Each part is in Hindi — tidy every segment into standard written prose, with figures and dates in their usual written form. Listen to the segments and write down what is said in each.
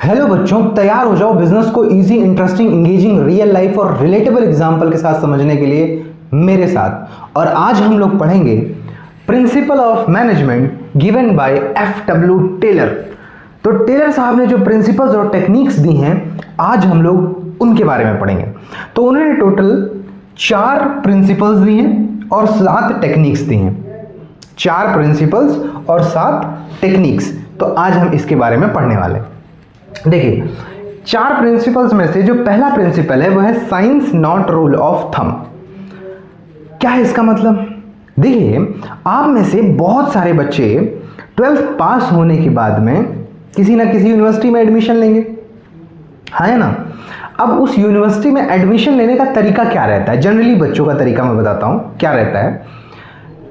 हेलो बच्चों, तैयार हो जाओ बिजनेस को easy, interesting, engaging, real life और रिलेटेबल एग्जांपल के साथ समझने के लिए मेरे साथ। और आज हम लोग पढ़ेंगे principle of management given by F W. Taylor. तो टेलर साहब ने जो प्रिंसिपल्स और टेक्निक्स दी हैं, आज हम लोग उनके बारे में पढ़ेंगे। तो उन्होंने टोटल 4 प्रिंसिपल्स दी हैं और 7 टेक्निक्स दी हैं। 4 प्रिंसिपल्स और 7 टेक्निक्स। तो आज हम इसके बारे में पढ़ने वाले हैं। देखिए, 4 प्रिंसिपल्स में से जो पहला प्रिंसिपल है वह है science not rule of thumb. क्या है इसका मतलब? देखिए, आप में से बहुत सारे बच्चे 12th पास होने के बाद में किसी ना किसी यूनिवर्सिटी में एडमिशन लेंगे, है ना। अब उस यूनिवर्सिटी में एडमिशन लेने का तरीका क्या रहता है? जनरली बच्चों का तरीका मैं बताता हूं क्या रहता है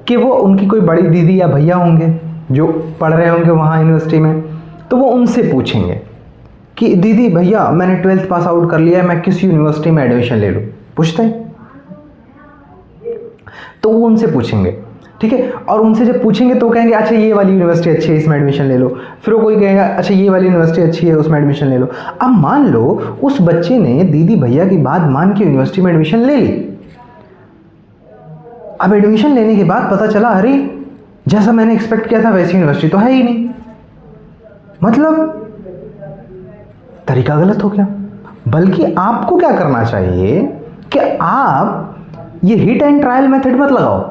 कि वो उनकी कोई बड़ी दीदी या भैया होंगे जो पढ़ रहे होंगे वहां यूनिवर्सिटी में, तो वो उनसे पूछेंगे कि दीदी भैया मैंने 12th पास आउट कर लिया है, मैं किस यूनिवर्सिटी में एडमिशन ले लूँ? पूछते हैं, तो वो उनसे पूछेंगे, ठीक है। और उनसे जब पूछेंगे तो कहेंगे अच्छा ये वाली यूनिवर्सिटी अच्छी है, इसमें एडमिशन ले लो। फिर वो कोई कहेगा अच्छा ये वाली यूनिवर्सिटी अच्छी है, उसमें एडमिशन ले लो। अब मान लो उस बच्चे ने दीदी भैया की बात मान के यूनिवर्सिटी में एडमिशन ले ली। अब एडमिशन लेने के बाद पता चला अरे जैसा मैंने एक्सपेक्ट किया था वैसी यूनिवर्सिटी तो है ही नहीं, मतलब तरीका गलत हो गया। बल्कि आपको क्या करना चाहिए कि आप ये हिट एंड ट्रायल मेथड मत लगाओ।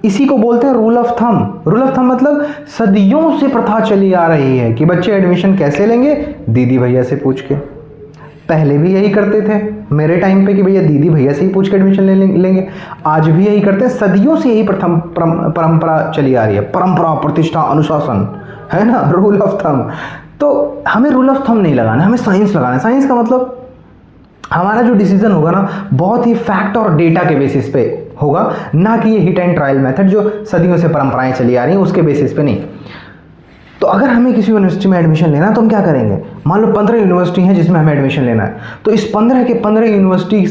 इसी को बोलते हैं rule of thumb. Rule of thumb मतलब सदियों से प्रथा चली आ रही है कि बच्चे एडमिशन कैसे लेंगे? दीदी भैया से पूछ के। पहले भी यही करते थे मेरे टाइम पे कि भैया दीदी भैया से ही पूछ के एडमिशन लेंगे। आज भी यही करते हैं, सदियों से यही परंपरा चली आ रही है। परंपरा, प्रतिष्ठा, अनुशासन, है ना, रूल ऑफ थंब। तो हमें रूल ऑफ थंब नहीं लगाना, हमें साइंस लगाना है। साइंस का मतलब हमारा जो डिसीजन होगा ना बहुत ही फैक्ट और डेटा के बेसिस पे होगा, ना कि ये हिट एंड ट्रायल मेथड जो सदियों से परंपराएं चली आ रही हैं उसके बेसिस पे नहीं। तो अगर हमें किसी यूनिवर्सिटी में एडमिशन लेना है तो हम क्या करेंगे? मान लो 15 यूनिवर्सिटी हैं जिसमें हमें एडमिशन लेना है, तो इस 15 के 15 यूनिवर्सिटी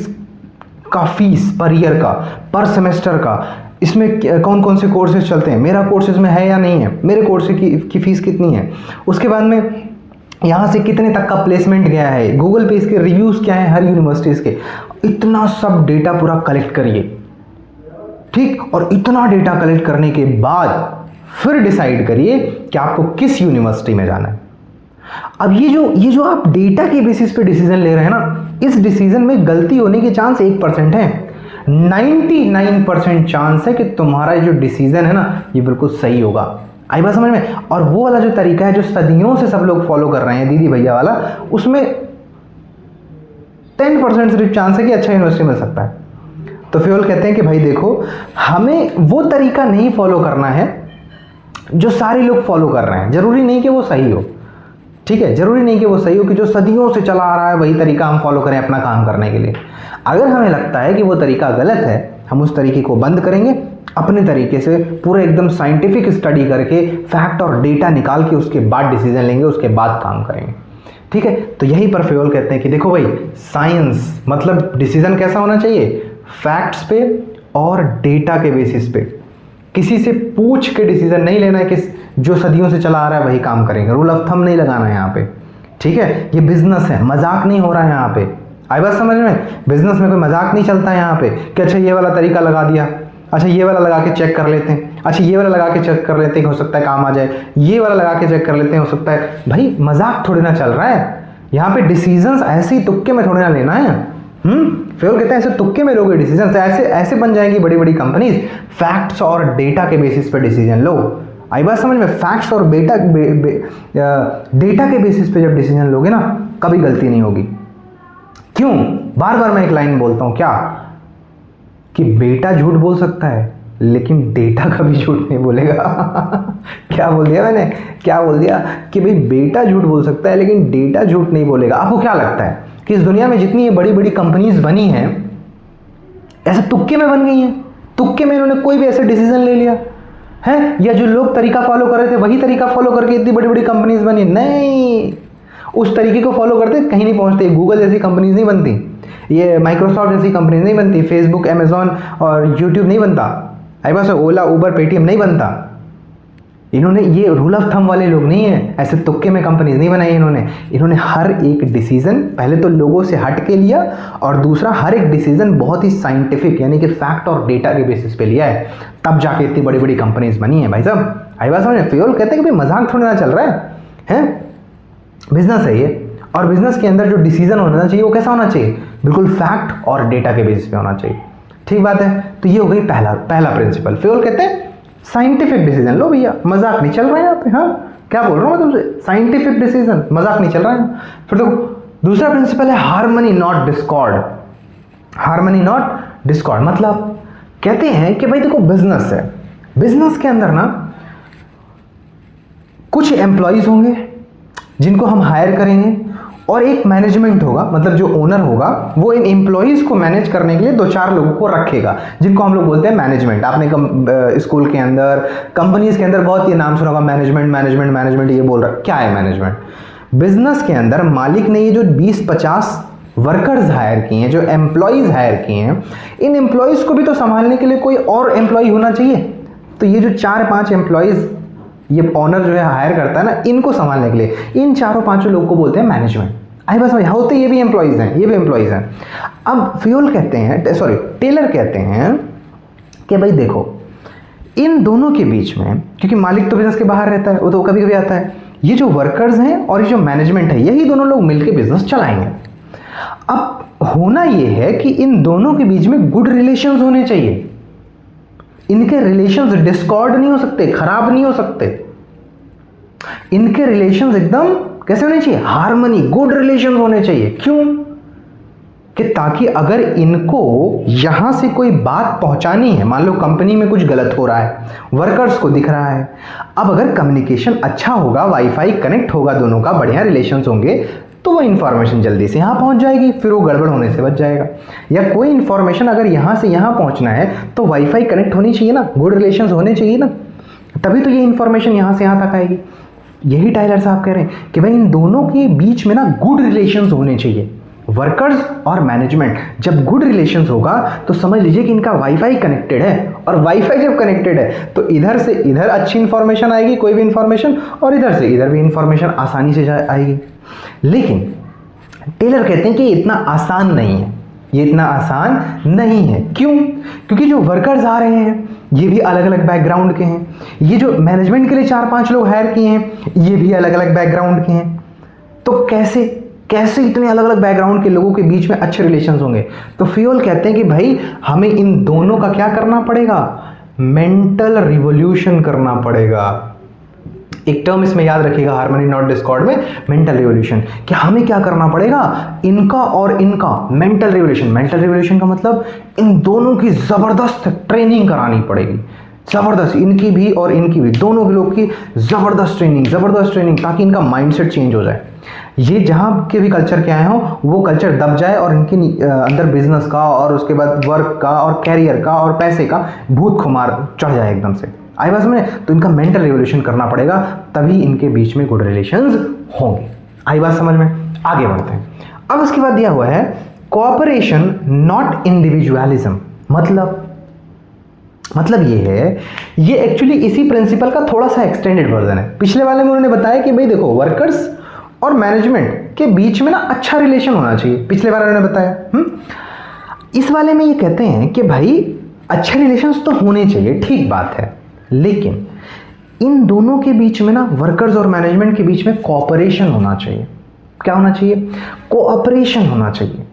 का फीस पर ईयर का, पर सेमेस्टर का, इसमें कौन कौन से कोर्सेज चलते हैं, मेरा कोर्स इसमें है या नहीं है, मेरे कोर्स की फीस कितनी है, उसके बाद में यहाँ से कितने तक का प्लेसमेंट गया है, गूगल पे इसके रिव्यूज़ क्या हैं हर यूनिवर्सिटीज़ के। इतना सब डेटा पूरा कलेक्ट करिए, ठीक। और इतना डेटा कलेक्ट करने के बाद फिर डिसाइड करिए कि आपको किस यूनिवर्सिटी में जाना है। अब ये जो आप डेटा के बेसिस पे डिसीजन ले रहे हैं ना, इस डिसीजन में गलती होने के चांस 1% है। 99% चांस है कि तुम्हारा जो डिसीजन है ना ये बिल्कुल सही होगा। आई बात समझ में? और वो वाला जो तरीका है जो सदियों से सब लोग फॉलो कर रहे हैं, दीदी भैया वाला, उसमें 10% सिर्फ चांस है कि अच्छा यूनिवर्सिटी मिल सकता है। तो फिर कहते हैं कि भाई देखो, हमें वो तरीका नहीं फॉलो करना है जो सारे लोग फॉलो कर रहे हैं। जरूरी नहीं कि वो सही हो, ठीक है, जरूरी नहीं कि वो सही हो कि जो सदियों से चला आ रहा है वही तरीका हम फॉलो करें अपना काम करने के लिए। अगर हमें लगता है कि वो तरीका गलत है, हम उस तरीके को बंद करेंगे, अपने तरीके से पूरा एकदम साइंटिफिक स्टडी करके फैक्ट और डेटा निकाल के उसके बाद डिसीजन लेंगे, उसके बाद काम करेंगे, ठीक है। तो यही पर फेवल कहते हैं कि देखो भाई, साइंस मतलब डिसीजन कैसा होना चाहिए? फैक्ट्स पे और डेटा के बेसिस पे। किसी से पूछ के डिसीजन नहीं लेना है कि जो सदियों से चला आ रहा है वही काम करेंगे। रूल ऑफ थंब नहीं लगाना है यहाँ पे, ठीक है। ये बिजनेस है, मजाक नहीं हो रहा है यहाँ पे। आई बात समझ में? बिजनेस में कोई मजाक नहीं चलता है यहाँ पे कि अच्छा ये वाला तरीका लगा दिया, अच्छा ये वाला लगा के चेक कर लेते हैं, अच्छा ये वाला लगा के चेक कर लेते हैं, हो सकता है काम आ जाए, ये वाला लगा के चेक कर लेते हैं, हो सकता है। भाई मजाक थोड़ी ना चल रहा है यहाँ पे। डिसीजंस ऐसे ही तुक्के में थोड़ी ना लेना है। फिर कहते हैं ऐसे तुक्के में लोगे डिसीजन, ऐसे बन जाएंगी बड़ी बड़ी कंपनीज। फैक्ट्स और डेटा के बेसिस पे डिसीजन लो। आई बात समझ में? फैक्ट्स और डेटा के बेसिस पे जब डिसीजन लोगे ना, कभी गलती नहीं होगी। क्यों? बार बार मैं एक लाइन बोलता हूं, क्या कि बेटा झूठ बोल सकता है लेकिन डेटा कभी झूठ नहीं बोलेगा। क्या बोल दिया मैंने? क्या बोल दिया कि भाई बेटा झूठ बोल सकता है लेकिन डेटा झूठ नहीं बोलेगा। आपको क्या लगता है कि इस दुनिया में जितनी ये बड़ी बड़ी कंपनीज बनी हैं ऐसे तुक्के में बन गई हैं? तुक्के में इन्होंने कोई भी ऐसे डिसीजन ले लिया है, या जो लोग तरीका फॉलो कर रहे थे वही तरीका फॉलो करके इतनी बड़ी बड़ी कंपनीज बनी? नहीं, उस तरीके को फॉलो करते कहीं नहीं पहुंचते। गूगल जैसी कंपनीज नहीं बनती, ये माइक्रोसॉफ्ट जैसी कंपनीज नहीं बनती, फेसबुक, अमेजॉन और यूट्यूब नहीं बनता, आई बस ओला, उबर, पेटीएम नहीं बनता। इन्होंने ये रूल ऑफ थंब वाले लोग नहीं है, ऐसे तुक्के में कंपनीज नहीं बनाई इन्होंने हर एक डिसीजन पहले तो लोगों से हट के लिया, और दूसरा हर एक डिसीजन बहुत ही साइंटिफिक यानी कि फैक्ट और डेटा के बेसिस पे लिया है, तब जाके इतनी बड़ी बड़ी कंपनीज बनी है। भाई साहब आई बात समझ, फ्यूल कहते हैं कि भाई मजाक थोड़ा ना चल रहा है, बिजनेस है ये, और बिजनेस के अंदर जो डिसीजन होना चाहिए वो कैसा होना चाहिए, बिल्कुल फैक्ट और डेटा के बेसिस पे होना चाहिए। ठीक बात है, तो ये हो गई पहला प्रिंसिपल। फ्यूल कहते हैं साइंटिफिक डिसीजन। लो भैया मजाक नहीं चल रहा है यहाँ पे, हाँ क्या बोल रहा हूँ मैं तुमसे, साइंटिफिक डिसीजन, मजाक नहीं चल रहा है। फिर तो दूसरा प्रिंसिपल है harmony not Discord. Harmony not Discord मतलब कहते हैं कि भाई देखो बिजनेस है, बिजनेस के अंदर ना कुछ एम्प्लॉयज होंगे जिनको हम हायर करेंगे, और एक मैनेजमेंट होगा, मतलब जो ओनर होगा वो इन एम्प्लॉयज को मैनेज करने के लिए 2-4 लोगों को रखेगा, जिनको हम लोग बोलते हैं मैनेजमेंट। आपने स्कूल के अंदर, कंपनीज के अंदर बहुत ये नाम सुना होगा, मैनेजमेंट ये बोल रहा है। क्या है मैनेजमेंट? बिजनेस के अंदर मालिक ने ये जो 20-50 वर्कर्स हायर किए हैं, जो एम्प्लॉयज हायर किए हैं, इन एम्प्लॉयज को भी तो संभालने के लिए कोई और एम्प्लॉय होना चाहिए। तो ये जो 4-5 एम्प्लॉयज ये ओनर जो है हायर करता है ना, इनको संभालने के लिए इन 4-5 लोगों को बोलते हैं मैनेजमेंट। आई बस यहाँ होते ये भी एम्प्लॉयज हैं, ये भी एम्प्लॉयज हैं। अब फ्यूल कहते हैं, सॉरी टेलर कहते हैं कि भाई देखो इन दोनों के बीच में, क्योंकि मालिक तो बिजनेस के बाहर रहता है, वो तो कभी कभी आता है, ये जो वर्कर्स हैं और ये जो मैनेजमेंट है, यही दोनों लोग मिलकर बिजनेस चलाएंगे। अब होना ये है कि इन दोनों के बीच में गुड रिलेशंस होने चाहिए, इनके रिलेशंस डिस्कॉर्ड नहीं हो सकते, खराब नहीं हो सकते, इनके रिलेशंस एकदम कैसे होने चाहिए, हार्मनी, गुड रिलेशंस होने चाहिए। क्यों? कि ताकि अगर इनको यहां से कोई बात पहुंचानी है, मान लो कंपनी में कुछ गलत हो रहा है, वर्कर्स को दिख रहा है, अब अगर कम्युनिकेशन अच्छा होगा, वाईफाई कनेक्ट होगा, दोनों का बढ़िया रिलेशंस होंगे, तो वो इन्फॉर्मेशन जल्दी से यहाँ पहुँच जाएगी, फिर वो गड़बड़ होने से बच जाएगा। या कोई इन्फॉर्मेशन अगर यहाँ से यहाँ पहुँचना है तो वाईफाई कनेक्ट होनी चाहिए ना, गुड रिलेशंस होने चाहिए ना, तभी तो ये इन्फॉर्मेशन यहाँ से यहाँ तक आएगी। यही टाइलर साहब कह रहे हैं कि भाई इन दोनों के बीच में ना गुड रिलेशंस होने चाहिए, वर्कर्स और मैनेजमेंट। जब गुड रिलेशंस होगा तो समझ लीजिए कि इनका वाईफाई कनेक्टेड है, और वाईफाई जब कनेक्टेड है तो इधर से इधर अच्छी इन्फॉर्मेशन आएगी, कोई भी इन्फॉर्मेशन, और इधर से इधर भी इन्फॉर्मेशन आसानी से आएगी। लेकिन टेलर कहते हैं कि इतना आसान नहीं है, ये इतना आसान नहीं है। क्यों? क्योंकि जो वर्कर्स आ रहे हैं ये भी अलग अलग बैकग्राउंड के हैं, ये जो मैनेजमेंट के लिए 4-5 लोग हायर किए हैं ये भी अलग अलग बैकग्राउंड के हैं। तो कैसे इतने अलग अलग बैकग्राउंड के लोगों के बीच में अच्छे रिलेशंस होंगे? तो फ्यूल कहते हैं कि भाई हमें इन दोनों का क्या करना पड़ेगा, मेंटल रिवॉल्यूशन करना पड़ेगा। एक टर्म इसमें याद रखिएगा हार्मनी नॉट डिस्कॉर्ड में, मेंटल रिवॉल्यूशन। कि हमें क्या करना पड़ेगा, इनका और इनका मेंटल रिवॉल्यूशन। मेंटल रिवॉल्यूशन का मतलब इन दोनों की जबरदस्त ट्रेनिंग करानी पड़ेगी, जबरदस्त, इनकी भी और इनकी भी, दोनों के लोग की जबरदस्त ट्रेनिंग, ताकि इनका माइंडसेट चेंज हो जाए। ये जहाँ के भी कल्चर के आए हों वो कल्चर दब जाए और इनके अंदर बिजनेस का और उसके बाद वर्क का और कैरियर का और पैसे का भूत खुमार चढ़ जाए एकदम से। आई बात में, तो इनका मेंटल रिवॉल्यूशन करना पड़ेगा, तभी इनके बीच में गुड रिलेशंस होंगे। आई बात समझ में? आगे बढ़ते हैं। अब इसके बाद दिया हुआ है कोऑपरेशन नॉट इंडिविजुअलिज्म। मतलब ये है, ये एक्चुअली इसी प्रिंसिपल का थोड़ा सा एक्सटेंडेड वर्जन है। पिछले वाले में उन्होंने बताया कि भाई देखो वर्कर्स और मैनेजमेंट के बीच में ना अच्छा रिलेशन होना चाहिए, पिछले वाले उन्होंने बताया। इस वाले में ये कहते हैं कि भाई अच्छे रिलेशंस तो होने चाहिए, ठीक बात है, लेकिन इन दोनों के बीच में ना, वर्कर्स और मैनेजमेंट के बीच में कोऑपरेशन होना चाहिए। क्या होना चाहिए? कोऑपरेशन होना चाहिए,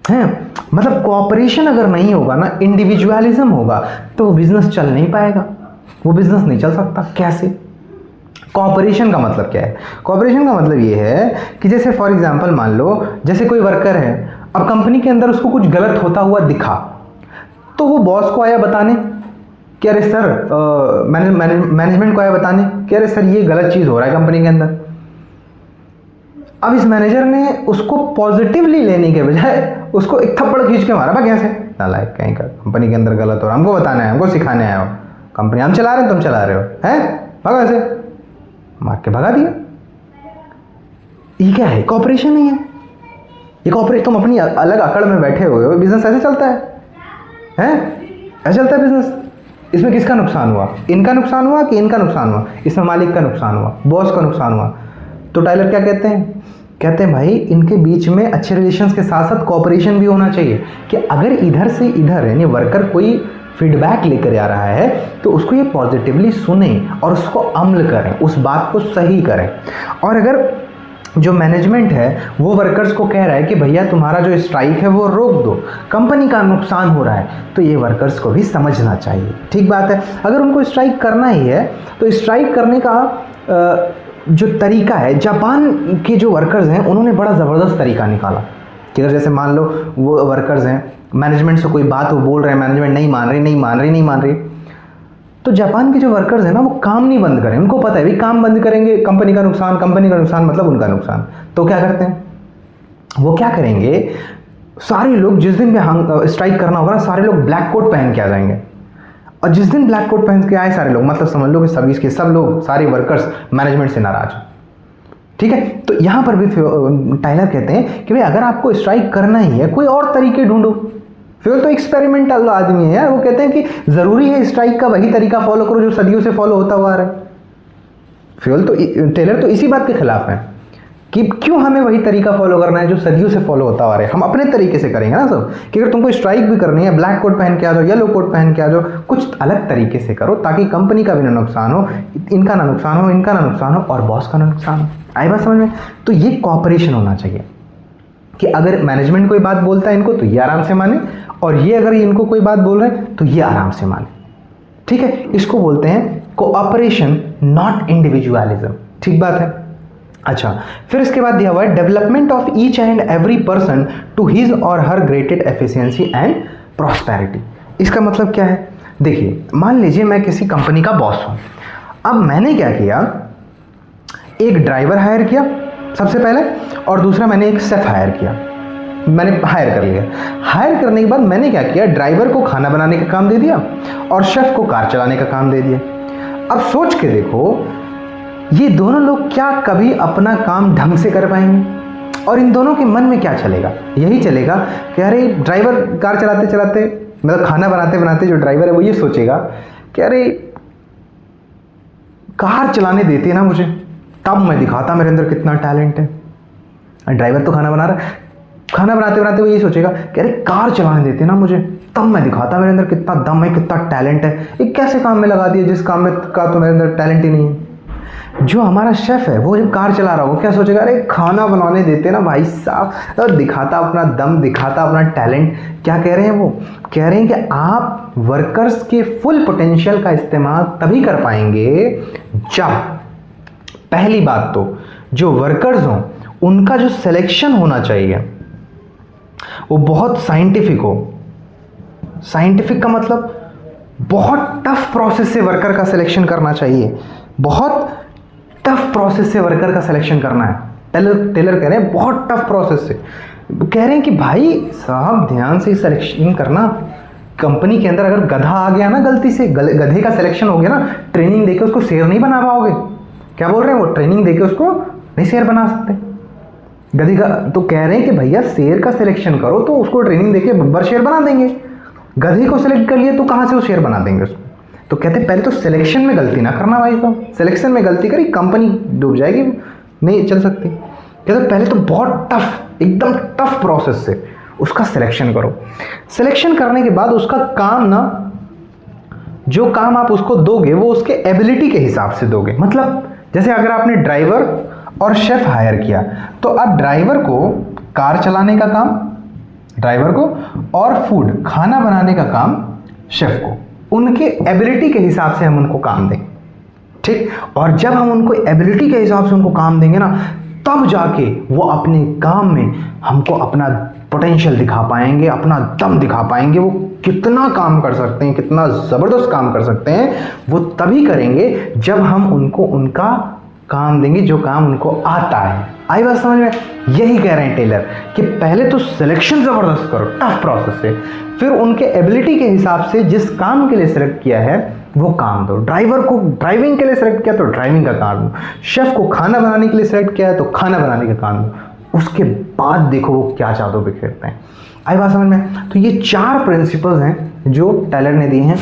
है? मतलब कोऑपरेशन अगर नहीं होगा ना, इंडिविजुअलिज्म होगा, तो वो बिजनेस चल नहीं पाएगा, वो बिजनेस नहीं चल सकता। कैसे? कोऑपरेशन का मतलब क्या है? कोऑपरेशन का मतलब ये है कि जैसे फॉर एग्जांपल मान लो जैसे कोई वर्कर है, अब कंपनी के अंदर उसको कुछ गलत होता हुआ दिखा, तो वो बॉस को आया बताने कि अरे सर, मैनेजमेंट को आया बताने कि अरे सर ये गलत चीज़ हो रहा है कंपनी के अंदर। अब इस मैनेजर ने उसको पॉजिटिवली लेने के बजाय उसको एक थप्पड़ खींच के मारा, कैसे नालायक कहीं का, कंपनी के अंदर गलत हो रहा है, हमको बताना है, हमको सिखाने आया हो, कंपनी हम चला रहे हैं तुम चला रहे हो, हैं भागो, ऐसे मार के भगा दिया। ये क्या है? कॉपरेशन नहीं है ये। कॉपरेट, तुम अपनी अलग अकड़ में बैठे हुए हो, बिजनेस ऐसे चलता है, हैं? ऐसे चलता है बिजनेस। इसमें किसका नुकसान हुआ? इनका नुकसान हुआ कि इनका नुकसान हुआ? इसमें मालिक का नुकसान हुआ, बॉस का नुकसान हुआ। तो टाइलर क्या कहते हैं? कहते हैं भाई इनके बीच में अच्छे रिलेशंस के साथ साथ कोऑपरेशन भी होना चाहिए, कि अगर इधर से इधर यानी वर्कर कोई फीडबैक लेकर आ रहा है तो उसको ये पॉजिटिवली सुने और उसको अमल करें, उस बात को सही करें। और अगर जो मैनेजमेंट है वो वर्कर्स को कह रहा है कि भैया तुम्हारा जो स्ट्राइक है वो रोक दो, कंपनी का नुकसान हो रहा है, तो ये वर्कर्स को भी समझना चाहिए। ठीक बात है। अगर उनको स्ट्राइक करना ही है तो स्ट्राइक करने का जो तरीका है, जापान के जो वर्कर्स हैं उन्होंने बड़ा ज़बरदस्त तरीका निकाला कि अगर जैसे मान लो वो वर्कर्स हैं, मैनेजमेंट से कोई बात वो बोल रहे हैं, मैनेजमेंट नहीं मान रही, तो जापान के जो वर्कर्स हैं ना वो काम नहीं बंद करें। उनको पता है भाई काम बंद करेंगे कंपनी का नुकसान मतलब उनका नुकसान। तो क्या करते हैं वो, क्या करेंगे, सारे लोग जिस दिन भी स्ट्राइक करना होगा ना, सारे लोग ब्लैक कोट पहन के आ जाएंगे। और जिस दिन ब्लैक कोट पहन के आए सारे लोग, मतलब समझ लो कि सर्विस के सब लोग, सारे वर्कर्स मैनेजमेंट से नाराज। ठीक है। तो यहाँ पर भी टाइलर कहते हैं कि भाई अगर आपको स्ट्राइक करना ही है कोई और तरीके ढूंढो। फ्यूल तो एक्सपेरिमेंटल आदमी है यार, वो कहते हैं कि ज़रूरी है स्ट्राइक का वही तरीका फॉलो करो जो सदियों से फॉलो होता हुआ आ रहा है। फ्यूल तो टेलर तो इसी बात के खिलाफ है कि क्यों हमें वही तरीका फॉलो करना है जो सदियों से फॉलो होता आ रहा है। हम अपने तरीके से करेंगे ना सब, कि अगर तुमको स्ट्राइक भी करनी है ब्लैक कोट पहन के आ जाओ, येलो कोट पहन के आ जाओ, कुछ अलग तरीके से करो ताकि कंपनी का भी ना नुकसान हो, इनका ना नुकसान हो और बॉस का ना नुकसान हो। आई बात समझ में? तो ये कॉपरेशन होना चाहिए कि अगर मैनेजमेंट कोई बात बोलता है इनको तो ये आराम से माने, और ये अगर इनको कोई बात बोल रहे हैं तो ये आराम से माने। ठीक है। इसको बोलते हैं कोऑपरेशन, नॉट इंडिविजुअलिज्म। ठीक बात है। अच्छा, फिर इसके बाद दिया हुआ है development of each and every person to his और हर ग्रेटेड एफिशिएंसी एंड प्रॉस्पेरिटी। इसका मतलब क्या है? देखिए, मान लीजिए मैं किसी कंपनी का बॉस हूं। अब मैंने क्या किया, एक ड्राइवर हायर किया सबसे पहले, और दूसरा मैंने एक शेफ हायर किया। मैंने हायर कर लिया। हायर करने के बाद मैंने क्या किया, ड्राइवर को खाना बनाने का काम दे दिया और शेफ को कार चलाने का काम दे दिया। अब सोच के देखो, ये दोनों लोग क्या कभी अपना काम ढंग से कर पाएंगे? और इन दोनों के मन में क्या चलेगा? यही चलेगा कि अरे ड्राइवर कार चलाते चलाते, मतलब खाना बनाते बनाते जो ड्राइवर है वो ये सोचेगा कि अरे कार चलाने देते ना मुझे, तब मैं दिखाता मेरे अंदर कितना टैलेंट है। ड्राइवर तो खाना बना रहा है, खाना बनाते बनाते वो ये सोचेगा कि अरे कार चलाने देते ना मुझे, तब मैं दिखाता मेरे अंदर कितना दम है, कितना टैलेंट है। ये कैसे काम में लगा दिया जिस काम में का तो मेरे अंदर टैलेंट ही नहीं है। जो हमारा शेफ है वो जब कार चला रहा हो क्या सोचेगा, अरे खाना बनाने देते ना भाई साहब, तो दिखाता अपना दम, दिखाता अपना टैलेंट। क्या कह रहे हैं वो? कह रहे हैं कि आप वर्कर्स के फुल पोटेंशियल का इस्तेमाल तभी कर पाएंगे जब, पहली बात तो जो वर्कर्स हों उनका जो सिलेक्शन होना चाहिए वो बहुत साइंटिफिक हो। साइंटिफिक का मतलब बहुत टफ प्रोसेस से वर्कर का सिलेक्शन करना चाहिए, बहुत टफ प्रोसेस से वर्कर का सिलेक्शन करना है। टेलर कह रहे हैं बहुत टफ प्रोसेस से। कह रहे हैं कि भाई साहब ध्यान से सिलेक्शन करना। कंपनी के अंदर अगर गधा आ गया ना गलती से, गधे का सिलेक्शन हो गया ना, ट्रेनिंग देके उसको शेर नहीं बना पाओगे। क्या बोल रहे हैं वो? ट्रेनिंग देके उसको नहीं शेर बना सकते गधे का। तो कह रहे हैं कि भैया शेर का सिलेक्शन करो तो उसको ट्रेनिंग देके बब्बर शेर बना देंगे। गधे को सिलेक्ट कर लिए तो कहाँ से वो शेर बना देंगे उसको? तो कहते पहले तो सिलेक्शन में गलती ना करना भाई साहब। सिलेक्शन में गलती करी कंपनी डूब जाएगी, नहीं चल सकती। कहते पहले तो बहुत टफ, एकदम टफ प्रोसेस से उसका सिलेक्शन करो। सिलेक्शन करने के बाद उसका काम ना, जो काम आप उसको दोगे वो उसके एबिलिटी के हिसाब से दोगे। मतलब जैसे अगर आपने ड्राइवर और शेफ हायर किया तो अब ड्राइवर को कार चलाने का काम ड्राइवर को, और फूड खाना बनाने का काम शेफ को, उनके एबिलिटी के हिसाब से हम उनको काम देंगे। ठीक। और जब हम उनको एबिलिटी के हिसाब से उनको काम देंगे ना, तब जाके वो अपने काम में हमको अपना पोटेंशियल दिखा पाएंगे, अपना दम दिखा पाएंगे। वो कितना काम कर सकते हैं, कितना ज़बरदस्त काम कर सकते हैं, वो तभी करेंगे जब हम उनको उनका काम देंगे जो काम उनको आता है। आई बात समझ में? यही कह रहे हैं टेलर कि पहले तो सिलेक्शन ज़बरदस्त करो टफ प्रोसेस से, फिर उनके एबिलिटी के हिसाब से जिस काम के लिए सिलेक्ट किया है वो काम दो। ड्राइवर को ड्राइविंग के लिए सिलेक्ट किया तो ड्राइविंग का काम दो, शेफ को खाना बनाने के लिए सिलेक्ट किया है तो खाना बनाने का काम दो। उसके बाद देखो वो क्या जादू बिखेरते हैं। आई बात समझ में? तो ये 4 प्रिंसिपल्स हैं जो टेलर ने दिए हैं।